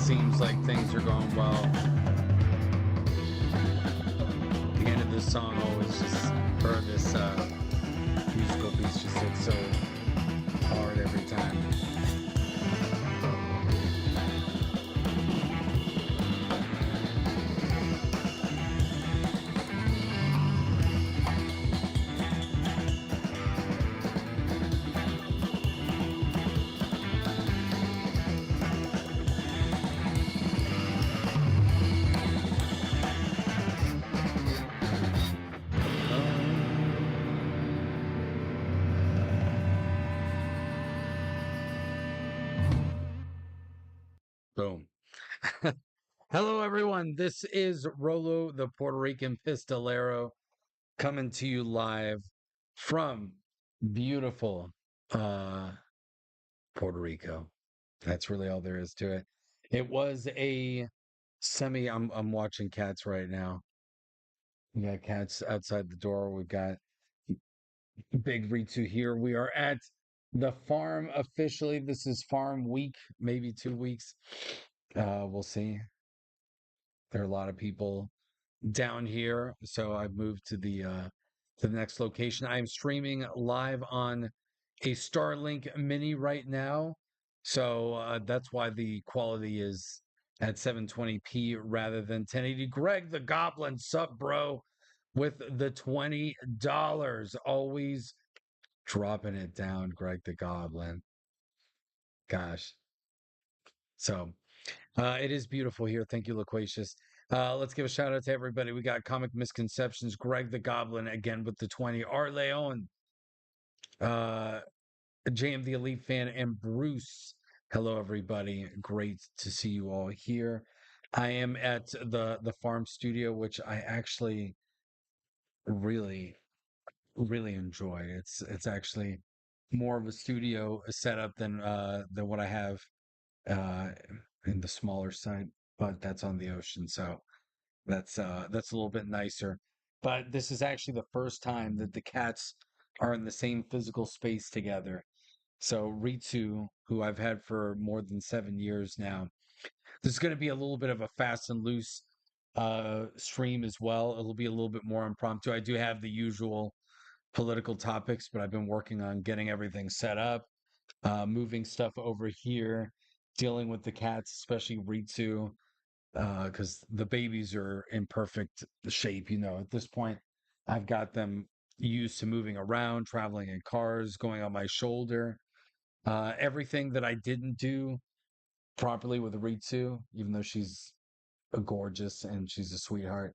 seems like things are going well. The end of this song always just, or this musical piece just hits so hard every time. Boom. Hello, everyone. This is Rolo, the Puerto Rican pistolero, coming to you live from beautiful uh, Puerto Rico. That's really all there is to it. It was a semi. I'm watching cats right now. We got cats outside the door. We've got Big Ritsu here. We are at the farm officially. This is farm week, maybe 2 weeks. We'll see. There are a lot of people down here, so I've moved to the next location. I am streaming live on a Starlink Mini right now, so that's why the quality is at 720p rather than 1080. Greg the Goblin, sup, bro? With the $20, always dropping it down, Greg the Goblin. Gosh, so. It is beautiful here. Thank you, Loquacious. Let's give a shout out to everybody. We got Comic Misconceptions, Greg the Goblin again with the 20, R. Leon, uh, JM the Elite Fan, and Bruce. Hello, everybody. Great to see you all here. I am at the farm studio, which I actually really, really enjoy. It's actually more of a studio setup than what I have uh in the smaller site, but that's on the ocean, so that's a little bit nicer. But this is actually the first time that the cats are in the same physical space together. So Ritsu, who I've had for more than 7 years now, this is going to be a little bit of a fast and loose stream as well. It'll be a little bit more impromptu. I do have the usual political topics, but I've been working on getting everything set up, moving stuff over here, dealing with the cats, especially Ritsu, because the babies are in perfect shape. At this point, I've got them used to moving around, traveling in cars, going on my shoulder. Everything that I didn't do properly with Ritsu, even though she's a gorgeous and she's a sweetheart,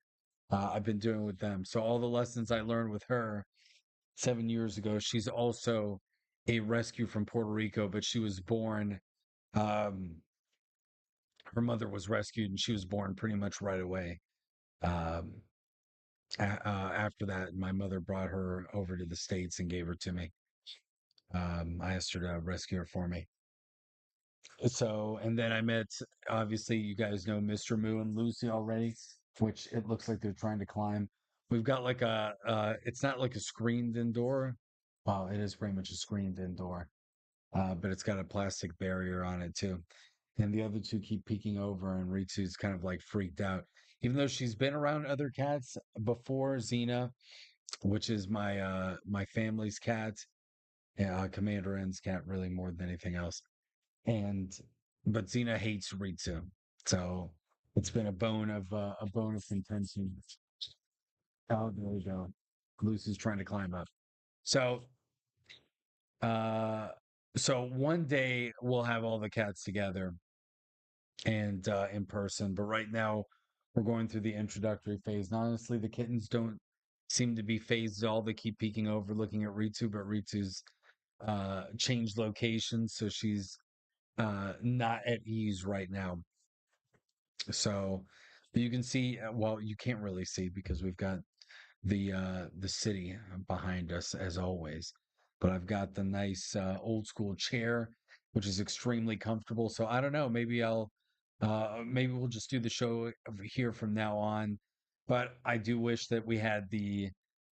I've been doing with them. So all the lessons I learned with her 7 years ago, she's also a rescue from Puerto Rico, but she was born. Um, Her mother was rescued, and she was born pretty much right away. Um, After that, my mother brought her over to the States and gave her to me. I asked her to rescue her for me. So, and then I met, obviously, you guys know Mr. Moo and Lucy already, which it looks like they're trying to climb. We've got like it's not like a screened indoor. Well, it is pretty much a screened indoor, but it's got a plastic barrier on it too. And the other two keep peeking over, and Ritsu's kind of like freaked out, even though she's been around other cats before. Xena, which is my family's cat, Commander N's cat, really more than anything else. And but Xena hates Ritsu, so it's been a bone of contention. Oh, there we go. Lucy's trying to climb up. So, uh, so one day we'll have all the cats together and in person. But right now, we're going through the introductory phase. And honestly, the kittens don't seem to be phased at all. They keep peeking over, looking at Ritsu, but Ritsu's changed locations, so she's not at ease right now. So you can see, well, you can't really see because we've got the city behind us as always. But I've got the nice old school chair, which is extremely comfortable. So I don't know, maybe we'll just do the show over here from now on. But I do wish that we had the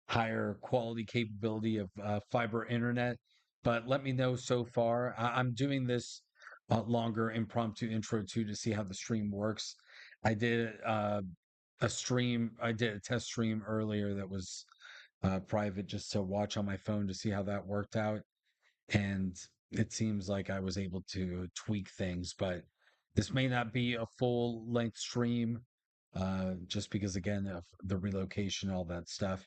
higher quality capability of fiber internet. But let me know so far. I'm doing this longer impromptu intro too to see how the stream works. I did I did a test stream earlier that was private just to watch on my phone to see how that worked out. And it seems like I was able to tweak things, but this may not be a full length stream, just because, again, of the relocation, all that stuff,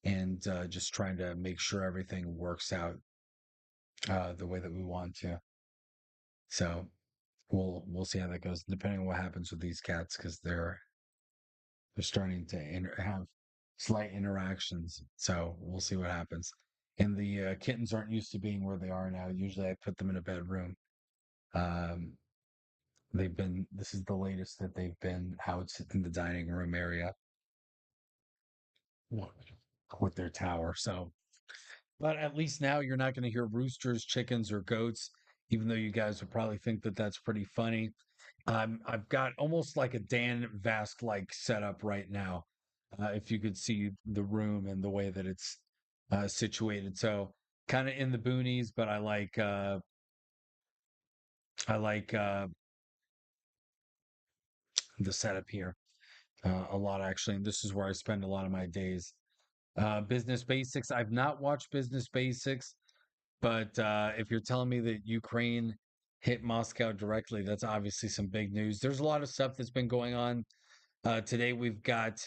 and just trying to make sure everything works out the way that we want to. So we'll see how that goes, depending on what happens with these cats, because they're starting to have slight interactions. So we'll see what happens. And the kittens aren't used to being where they are now. Usually I put them in a bedroom. Um, This is the latest that they've been, how it's in the dining room area w- with their tower. So, but at least now you're not going to hear roosters, chickens, or goats, even though you guys would probably think that that's pretty funny. I've got almost like a Dan Vask like setup right now. If you could see the room and the way that it's situated, so kind of in the boonies, but I like the setup here a lot actually, and this is where I spend a lot of my days. Business Basics. I've not watched Business Basics, but if you're telling me that Ukraine hit Moscow directly, that's obviously some big news. There's a lot of stuff that's been going on. Today we've got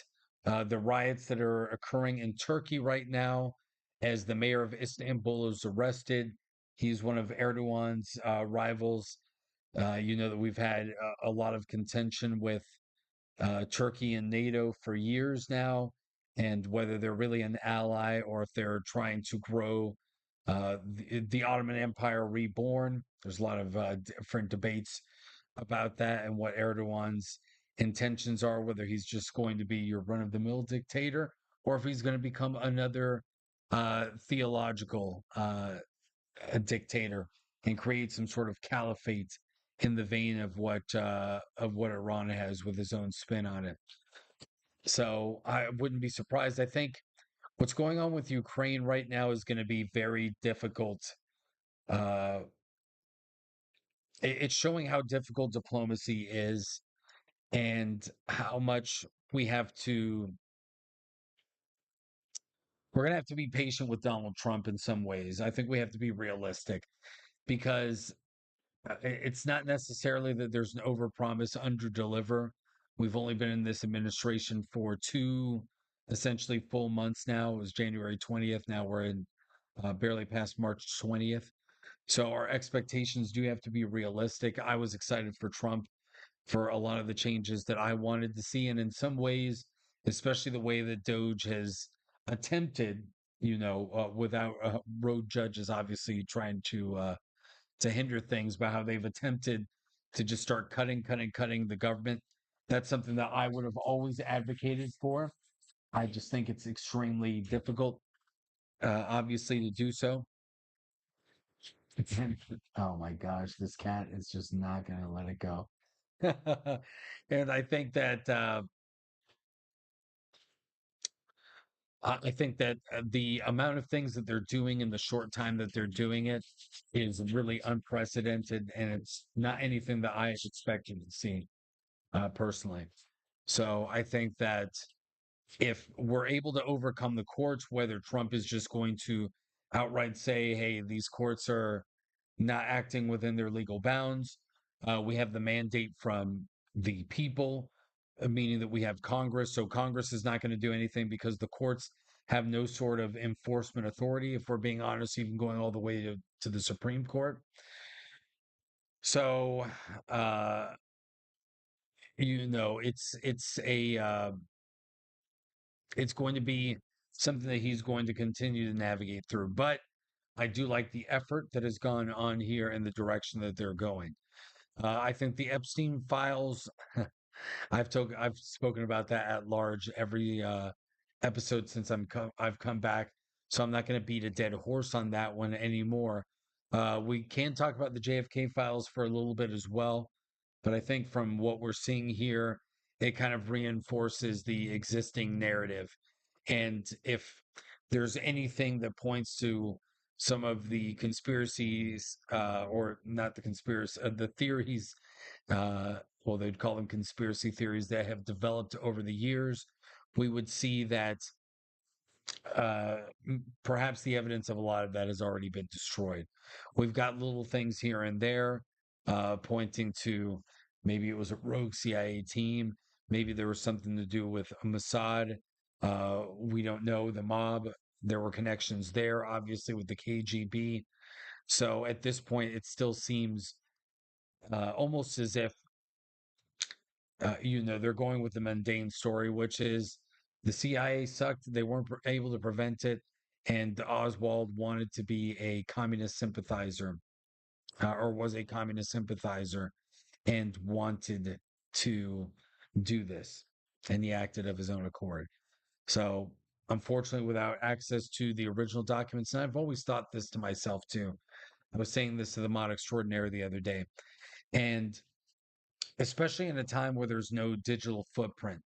the riots that are occurring in Turkey right now as the mayor of Istanbul is arrested. He's one of Erdogan's rivals. You know that we've had a lot of contention with Turkey and NATO for years now, and whether they're really an ally or if they're trying to grow the Ottoman Empire reborn. There's a lot of different debates about that and what Erdogan's intentions are, whether he's just going to be your run of the mill dictator or if he's going to become another theological dictator and create some sort of caliphate in the vein of what Iran has with his own spin on it. So I wouldn't be surprised. I think what's going on with Ukraine right now is going to be very difficult. Uh, it's showing how difficult diplomacy is and how much we have to. We're going to have to be patient with Donald Trump in some ways. I think we have to be realistic because it's not necessarily that there's an overpromise, underdeliver. We've only been in this administration for two essentially full months now. It was January 20th. Now we're in barely past March 20th. So our expectations do have to be realistic. I was excited for Trump for a lot of the changes that I wanted to see. And in some ways, especially the way that Doge has attempted, without road judges obviously trying to hinder things, but how they've attempted to just start cutting the government. That's something that I would have always advocated for. I just think it's extremely difficult, obviously, to do so. Oh my gosh, this cat is just not going to let it go. And I think that the amount of things that they're doing in the short time that they're doing it is really unprecedented, and it's not anything that I expected to see personally. So I think that if we're able to overcome the courts, whether Trump is just going to outright say, "Hey, these courts are not acting within their legal bounds," we have the mandate from the people, meaning that we have Congress. So Congress is not going to do anything because the courts have no sort of enforcement authority, if we're being honest, even going all the way to the Supreme Court. So, uh, it's going to be something that he's going to continue to navigate through. But I do like the effort that has gone on here and the direction that they're going. I think the Epstein files. I've spoken about that at large every episode since I've come back, so I'm not going to beat a dead horse on that one anymore. We can talk about the JFK files for a little bit as well, but I think from what we're seeing here, it kind of reinforces the existing narrative. And if there's anything that points to some of the conspiracies, or not the conspiracy, the theories, well, they'd call them conspiracy theories that have developed over the years, we would see that uh, perhaps the evidence of a lot of that has already been destroyed. We've got little things here and there pointing to maybe it was a rogue CIA team, maybe there was something to do with Mossad. We don't know, the mob. There were connections there, obviously, with the KGB. So at this point, it still seems almost as if they're going with the mundane story, which is the CIA sucked. They weren't able to prevent it. And Oswald wanted to be a communist sympathizer, or was a communist sympathizer. and wanted to do this, and he acted of his own accord. So, unfortunately, without access to the original documents, and I've always thought this to myself too. I was saying this to the mod extraordinaire the other day, and especially in a time where there's no digital footprint.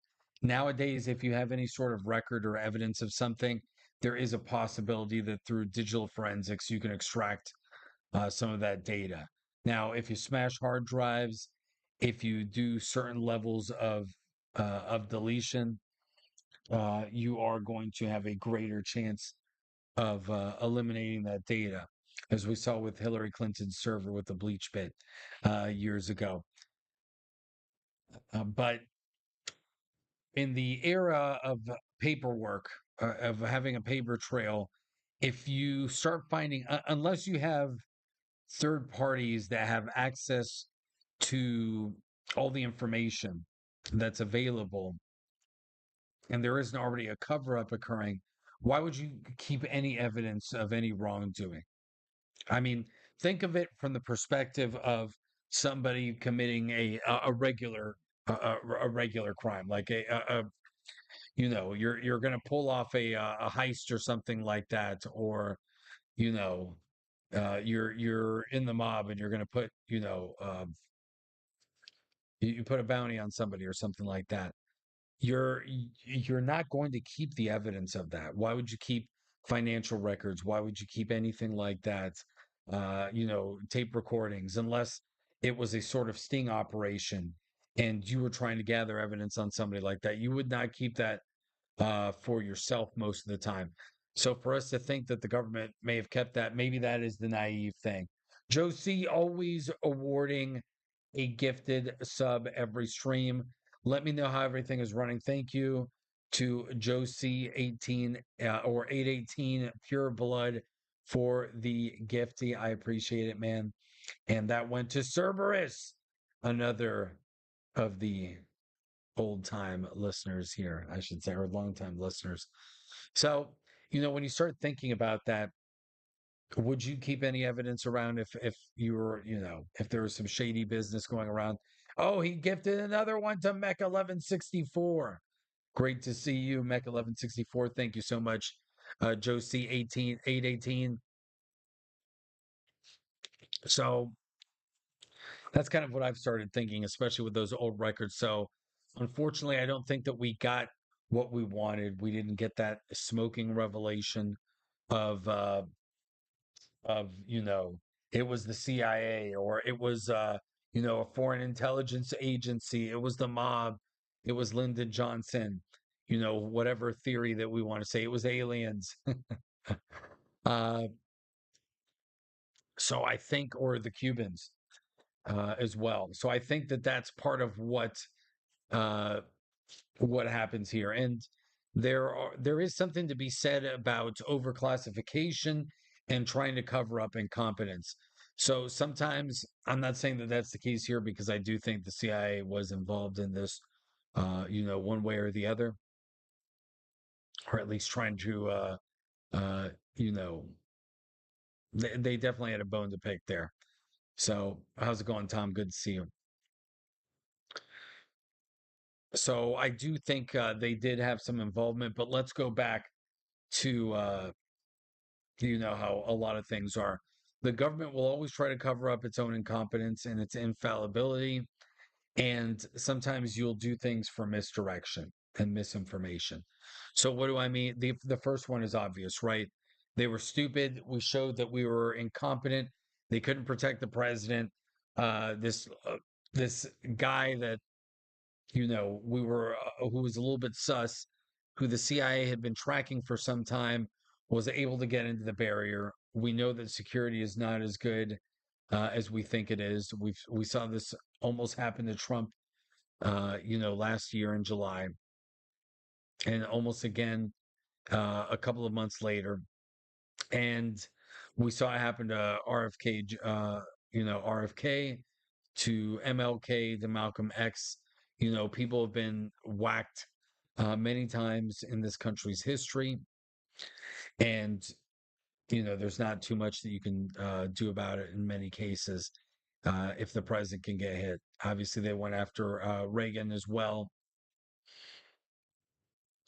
Nowadays, if you have any sort of record or evidence of something, there is a possibility that through digital forensics, you can extract some of that data. Now, if you smash hard drives, if you do certain levels of deletion, you are going to have a greater chance of eliminating that data, as we saw with Hillary Clinton's server with the bleach bit years ago. But in the era of paperwork, of having a paper trail, if you start finding, unless you have third parties that have access to all the information that's available, and there isn't already a cover up occurring, why would you keep any evidence of any wrongdoing? I mean, think of it from the perspective of somebody committing a regular a regular crime, like you're going to pull off a heist or something like that, or you know you're in the mob and you're going to put you put a bounty on somebody or something like that. You're not going to keep the evidence of that. Why would you keep financial records? Why would you keep anything like that? Tape recordings, unless it was a sort of sting operation and you were trying to gather evidence on somebody like that. You would not keep that for yourself most of the time. So for us to think that the government may have kept that, maybe that is the naive thing. Joe C always awarding a gifted sub every stream. Let me know how everything is running. Thank you to Joe C 18 or 818 Pure Blood for the gifty. I appreciate it, man. And that went to Cerberus, another of the old time listeners here, I should say, or long time listeners. So, when you start thinking about that, would you keep any evidence around if you were, if there was some shady business going around? Oh, he gifted another one to Mech 1164. Great to see you, Mech 1164. Thank you so much, Joe C 818. So that's kind of what I've started thinking, especially with those old records. So unfortunately, I don't think that we got what we wanted. We didn't get that smoking revelation of it was the CIA, or it was a foreign intelligence agency, it was the mob, it was Lyndon Johnson, whatever theory that we want to say, it was aliens. uh so I think, or the Cubans as well. So I think that that's part of uh, what happens here. And there is something to be said about overclassification and trying to cover up incompetence. So sometimes, I'm not saying that that's the case here, because I do think the CIA was involved in this, one way or the other, or at least trying to, uh, you know, they definitely had a bone to pick there. So how's it going, Tom? Good to see you. So I do think they did have some involvement, but let's go back to how a lot of things are. The government will always try to cover up its own incompetence and its infallibility, and sometimes you'll do things for misdirection and misinformation. So what do I mean? The first one is obvious, right? They were stupid. We showed that we were incompetent. They couldn't protect the president. This guy that we were who was a little bit sus, who the CIA had been tracking for some time, was able to get into the barrier. We know that security is not as good as we think it is. We saw this almost happen to Trump, last year in July, and almost again a couple of months later, and we saw it happen to RFK, RFK, to MLK, to Malcolm X. People have been whacked many times in this country's history, and there's not too much that you can do about it in many cases. if the president can get hit. Obviously, they went after Reagan as well.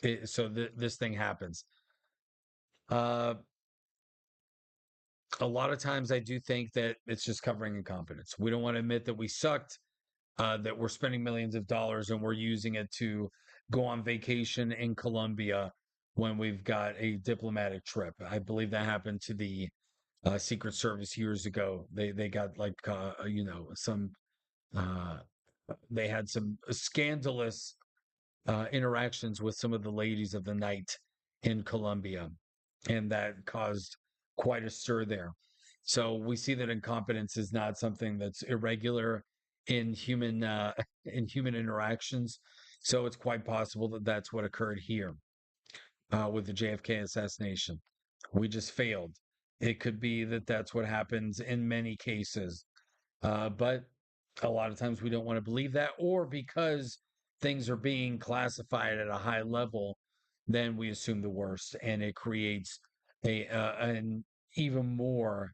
This thing happens. Uh, a lot of times, I do think that it's just covering incompetence. We don't want to admit that we sucked, that we're spending millions of dollars and we're using it to go on vacation in Colombia when we've got a diplomatic trip. I believe that happened to the Secret Service years ago. They got like some uh, they had some scandalous interactions with some of the ladies of the night in Colombia, and that caused quite a stir there. So we see that incompetence is not something that's irregular in human in human interactions. So it's quite possible that that's what occurred here with the JFK assassination. We just failed. It could be that that's what happens in many cases, but a lot of times we don't want to believe that, or because things are being classified at a high level, then we assume the worst, and it creates an even more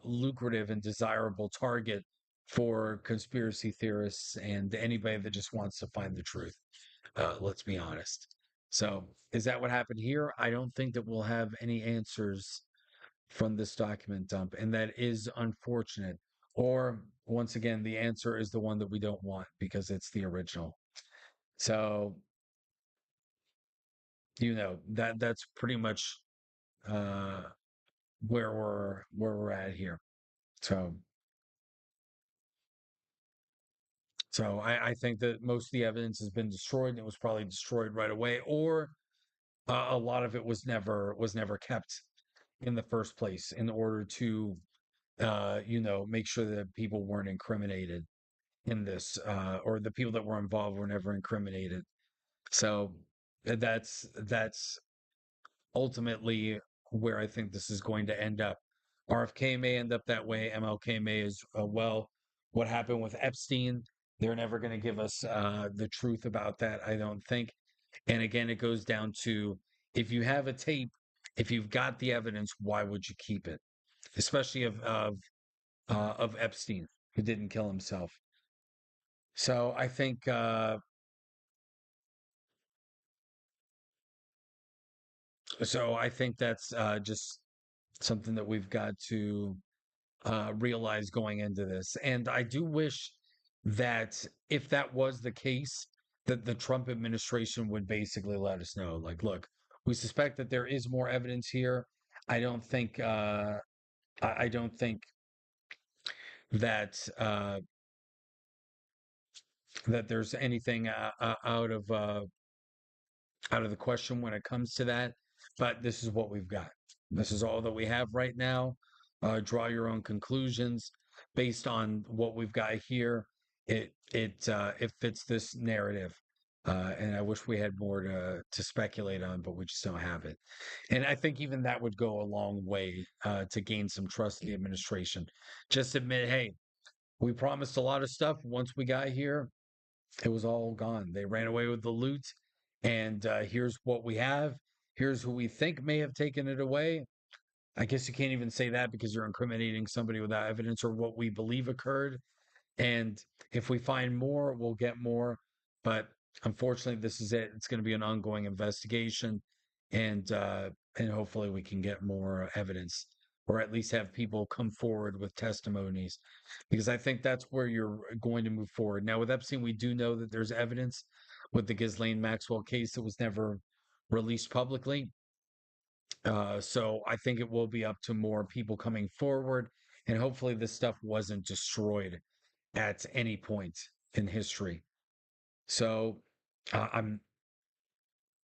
lucrative and desirable target for conspiracy theorists and anybody that just wants to find the truth. Let's be honest. So, is that what happened here? I don't think that we'll have any answers from this document dump, and that is unfortunate. Or once again, the answer is the one that we don't want because it's the original. So, that's pretty much uh where we're at here. So I think that most of the evidence has been destroyed, and it was probably destroyed right away, or a lot of it was never kept in the first place in order to make sure that people weren't incriminated in this, or the people that were involved were never incriminated. So that's ultimately where I think this is going to end up. RFK may end up that way. MLK may as well. What happened with Epstein? They're never going to give us the truth about that, I don't think. And again, it goes down to, if you have a tape, if you've got the evidence, why would you keep it? Especially of Epstein, who didn't kill himself. So I think that's just something that we've got to realize going into this. And I do wish that if that was the case, that the Trump administration would basically let us know, like, look, we suspect that there is more evidence here. I don't think I don't think that that there's anything out of the question when it comes to that. But this is what we've got. This is all that we have right now. Draw your own conclusions based on what we've got here. It fits this narrative, and I wish we had more to speculate on, but we just don't have it. And I think even that would go a long way to gain some trust in the administration. Just admit, hey, we promised a lot of stuff. Once we got here, it was all gone. They ran away with the loot, and here's what we have. Here's who we think may have taken it away. I guess you can't even say that because you're incriminating somebody without evidence or what we believe occurred. And if we find more, we'll get more. But unfortunately, this is it. It's going to be an ongoing investigation, and hopefully we can get more evidence, or at least have people come forward with testimonies, because I think that's where you're going to move forward. Now, with Epstein, we do know that there's evidence with the Ghislaine Maxwell case that was never released publicly. So I think it will be up to more people coming forward, and hopefully this stuff wasn't destroyed at any point in history. So uh, I'm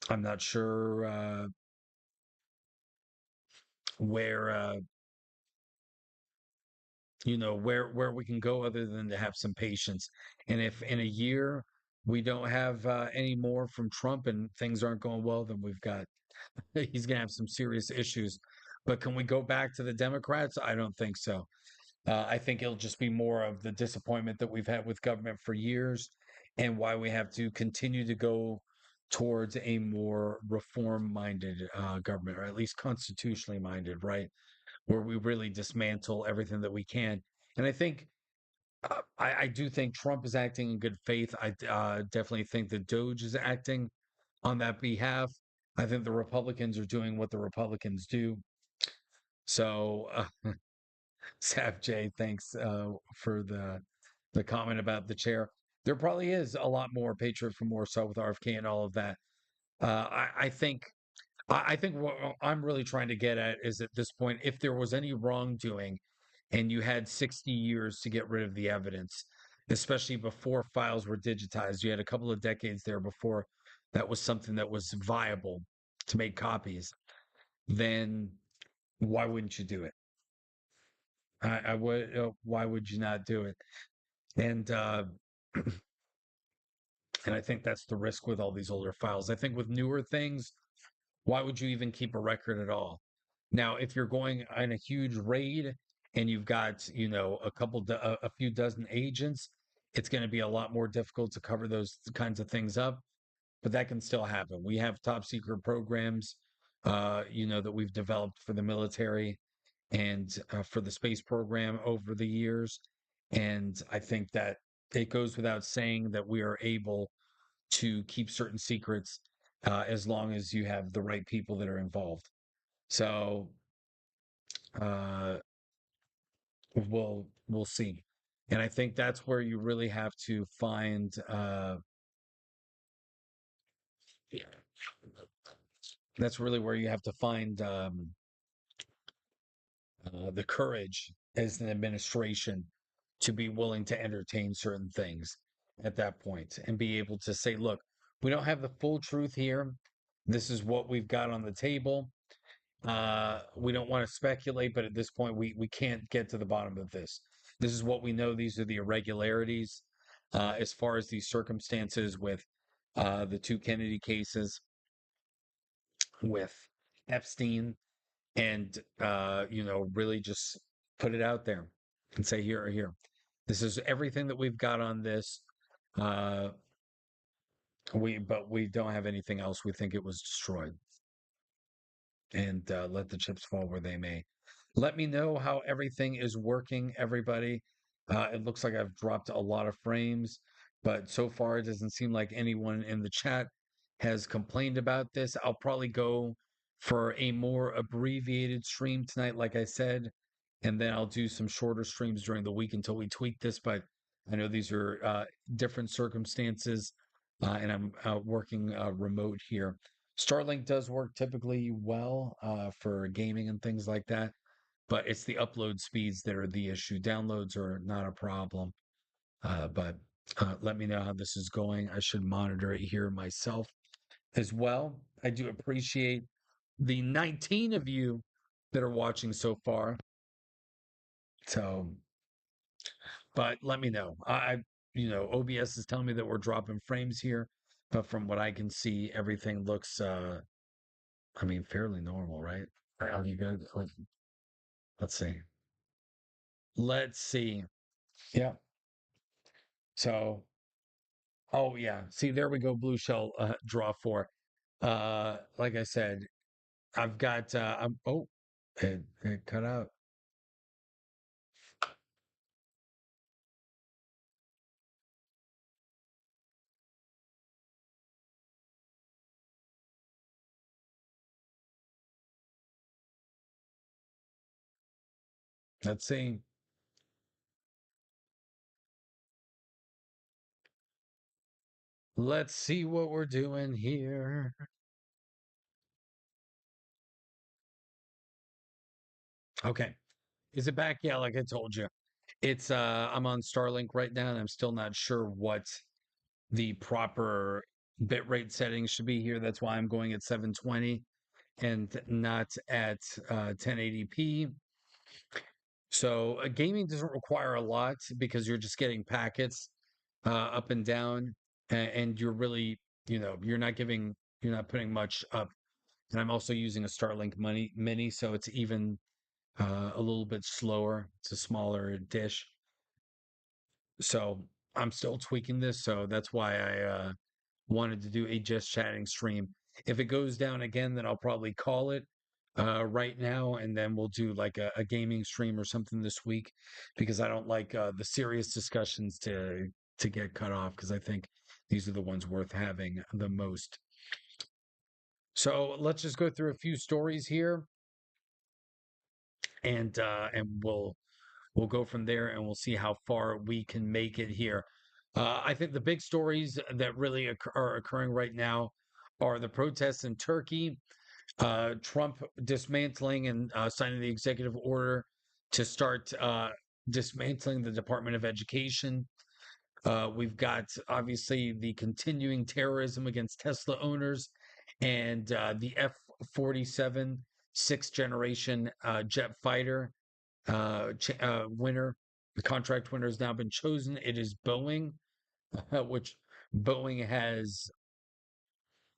I'm not sure where where we can go other than to have some patience. And if in a year we don't have any more from Trump and things aren't going well, then we've got he's going to have some serious issues. But can we go back to the Democrats? I don't think so. I think it'll just be more of the disappointment that we've had with government for years, and why we have to continue to go towards a more reform minded government, or at least constitutionally minded, right? Where we really dismantle everything that we can. And I think I do think Trump is acting in good faith. Definitely think that Doge is acting on that behalf. I think the Republicans are doing what the Republicans do. So, Sav J, thanks for the comment about the chair. There probably is a lot more Patriot from Warsaw with RFK and all of that. I think I think what I'm really trying to get at is at this point, if there was any wrongdoing and you had 60 years to get rid of the evidence, especially before files were digitized, you had a couple of decades there before that was something that was viable to make copies, then why wouldn't you do it? I would, why would you not do it? And, and I think that's the risk with all these older files. I think with newer things, why would you even keep a record at all? Now, if you're going on a huge raid and you've got, a few dozen agents, it's going to be a lot more difficult to cover those kinds of things up, but that can still happen. We have top secret programs, that we've developed for the military and for the space program over the years. And I think that it goes without saying that we are able to keep certain secrets as long as you have the right people that are involved. So uh, we'll see, and I think that's where you really have to find. That's really where you have to find the courage as an administration to be willing to entertain certain things at that point and be able to say, "Look, we don't have the full truth here. This is what we've got on the table. We don't want to speculate, but at this point, we can't get to the bottom of this. This is what we know. These are the irregularities as far as these circumstances with the two Kennedy cases, with Epstein, and really just put it out there and say, here or here. This is everything that we've got on this. Uh, but we don't have anything else. We think it was destroyed." And let the chips fall where they may. Let me know how everything is working, everybody. It looks like I've dropped a lot of frames, but so far it doesn't seem like anyone in the chat has complained about this. I'll probably go for a more abbreviated stream tonight, like I said, and then I'll do some shorter streams during the week until we tweak this. But I know these are different circumstances, and I'm working remote here. Starlink does work typically well for gaming and things like that, but it's the upload speeds that are the issue. Downloads are not a problem, but let me know how this is going. I should monitor it here myself as well. I do appreciate the 19 of you that are watching so far. So, but let me know. OBS is telling me that we're dropping frames here, but from what I can see, everything looks fairly normal, right? Are you good? Let's see. Let's see. Yeah. So, oh yeah. See, there we go. Blue shell draw four. Like I said, I've got. It cut out. Let's see. Let's see what we're doing here. Okay. Is it back? Yeah, like I told you. It's I'm on Starlink right now, and I'm still not sure what the proper bitrate settings should be here. That's why I'm going at 720 and not at 1080p. So gaming doesn't require a lot because you're just getting packets up and down, and you're really, you're not putting much up. And I'm also using a Starlink Mini, so it's even a little bit slower. It's a smaller dish, so I'm still tweaking this. So that's why I wanted to do a just chatting stream. If it goes down again, then I'll probably call it. right now, and then we'll do like a gaming stream or something this week because I don't like the serious discussions to get cut off because I think these are the ones worth having the most. So let's just go through a few stories here, and we'll go from there, and we'll see how far we can make it here. I think the big stories that really are occurring right now are the protests in Turkey, Trump dismantling and signing the executive order to start dismantling the Department of Education. We've got obviously the continuing terrorism against Tesla owners and the F 47 sixth generation jet fighter winner. The contract winner has now been chosen. It is Boeing, which Boeing has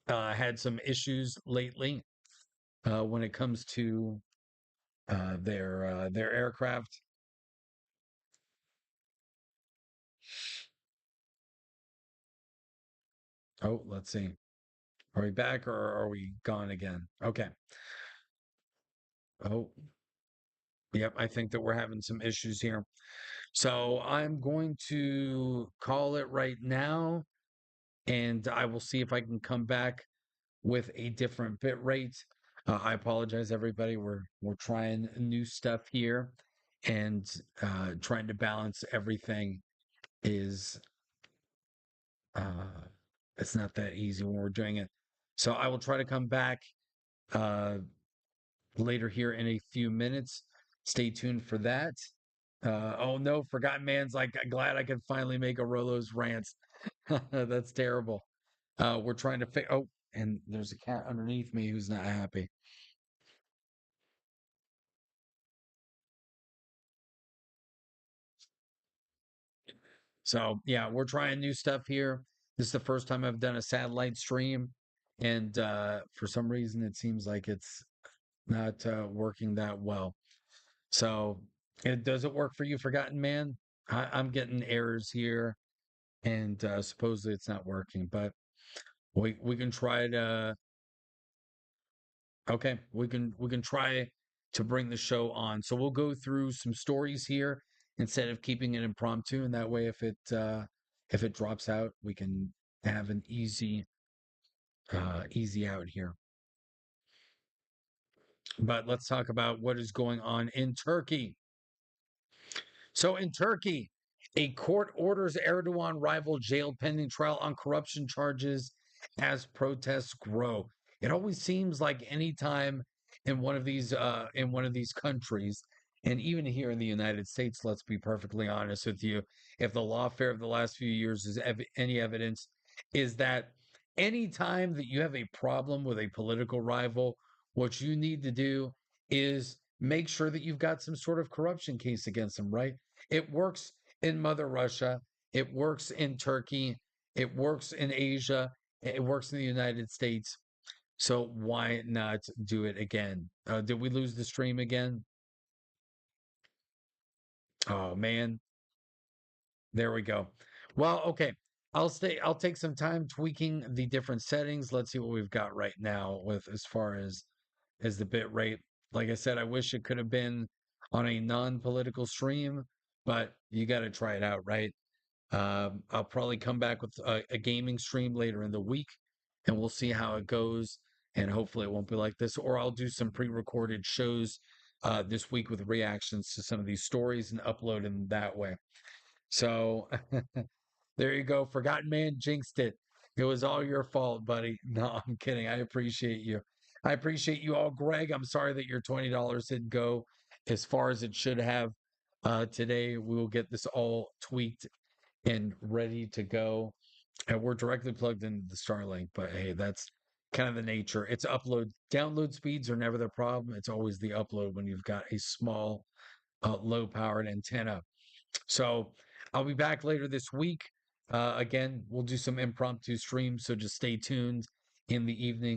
had some issues lately when it comes to their aircraft. Oh, let's see. Are we back or are we gone again? Okay. Oh, yep. I think that we're having some issues here. So I'm going to call it right now, and I will see if I can come back with a different bit rate. I apologize, everybody. We're trying new stuff here, and trying to balance everything is uh, it's not that easy when we're doing it. So I will try to come back uh, later here in a few minutes. Stay tuned for that. Oh no, Forgotten Man's like, glad I could finally make a Rolo's Rants. That's terrible. We're trying to fix. Oh, and there's a cat underneath me who's not happy. So yeah, we're trying new stuff here. This is the first time I've done a satellite stream, and for some reason it seems like it's not working that well. So it does it work for you, Forgotten Man? I'm getting errors here, and supposedly it's not working, but we can try to. Okay, we can try to bring the show on. So we'll go through some stories here instead of keeping it impromptu, and that way, if it drops out, we can have an easy out here. But let's talk about what is going on in Turkey. So in Turkey, a court orders Erdogan rival jailed pending trial on corruption charges as protests grow. It always seems like any time in one of these countries, and even here in the United States, let's be perfectly honest with you, if the lawfare of the last few years is any evidence, is that any time that you have a problem with a political rival, what you need to do is make sure that you've got some sort of corruption case against them, right? It works in Mother Russia. It works in Turkey. It works in Asia. It works in the United States. So why not do it again? Did we lose the stream again? Oh man, there we go. Well, okay. I'll take some time tweaking the different settings. Let's see what we've got right now with as far as the bit rate. Like I said, I wish it could have been on a non-political stream, but you got to try it out, right? I'll probably come back with a gaming stream later in the week, and we'll see how it goes. And hopefully, it won't be like this. Or I'll do some pre-recorded shows this week with reactions to some of these stories and upload them that way. So there you go. Forgotten Man jinxed it. It was all your fault, buddy. No, I'm kidding. I appreciate you. I appreciate you all, Greg. I'm sorry that your $20 didn't go as far as it should have. Today, we will get this all tweaked and ready to go. And we're directly plugged into the Starlink, but hey, that's kind of the nature. It's upload, download speeds are never the problem. It's always the upload when you've got a small, low powered antenna. So I'll be back later this week. Again, we'll do some impromptu streams, so just stay tuned in the evening.